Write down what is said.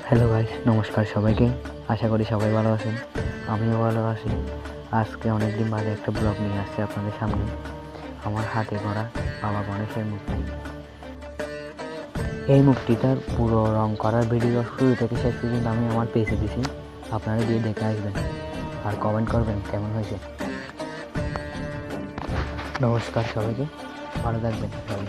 Hello guys, নমস্কার সবাইকে। আশা করি সবাই ভালো আছেন, আমিও ভালো আছি। আজকে অনেক দিন বাদে একটা ব্লগ নিয়ে আসছি আপনাদের সামনে। আমার হাতে করা বাবা গণেশের মূর্তি। এই মূর্তিটার পুরো রং করার ভিডিও শুরু থেকে শেষ পর্যন্ত আমি আমার পেজে দিছি, আপনারা গিয়ে দেখে আসবেন আর কমেন্ট করবেন কেমন হয়েছে। নমস্কার সবাইকে, ভালো থাকবেন সবাই।